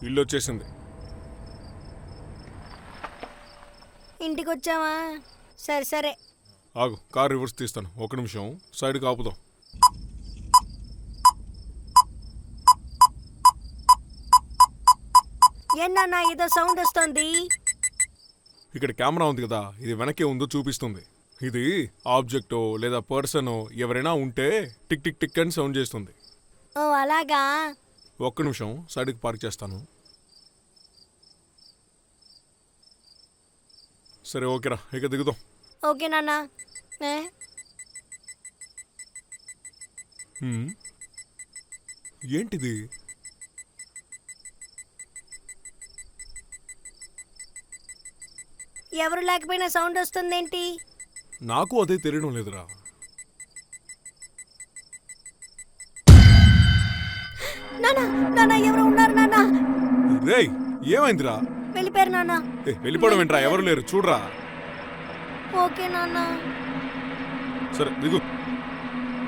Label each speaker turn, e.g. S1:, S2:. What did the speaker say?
S1: ఇల్లు వచ్చేసింది.
S2: ఇంటికి వచ్చావా? సరే సరే.
S1: ఆగు, కార్ రివర్స్ తీస్తాను. ఒక నిమిషం, సైడ్కి ఆపుదాం.
S2: ఏంటన్నా ఏదో సౌండ్ వస్తుంది?
S1: ఇక్కడ కెమెరా ఉంది కదా, ఇది వెనకే ఉందో చూపిస్తుంది. ఇది ఆబ్జెక్టో లేదా పర్సనో ఎవరైనా ఉంటే టిక్ టిక్ టిక్ అని సౌండ్ చేస్తుంది.
S2: ఓ అలాగా.
S1: ఒక్క నిమిషం, సైడ్కి పార్క్ చేస్తాను. సరే ఓకేరా, ఇక దిగుదాం.
S2: ఓకే నాన్న.
S1: ఏంటిది?
S2: ఎవరు లేకపోయినా సౌండ్ వస్తుందేంటి?
S1: నాకు అదే తెలియడం లేదురా.
S2: నాన్న నాన్న ఎవరు ఉన్నారు నాన్న?
S1: రేయ్, ఏమైందిరా?
S2: వెళ్ళిపోయారు నాన్న.
S1: వెళ్ళిపోవడం ఏంట్రా? ఎవరు లేరు, చూడరా.
S2: ఓకే నాన్న.
S1: సరే దిగు.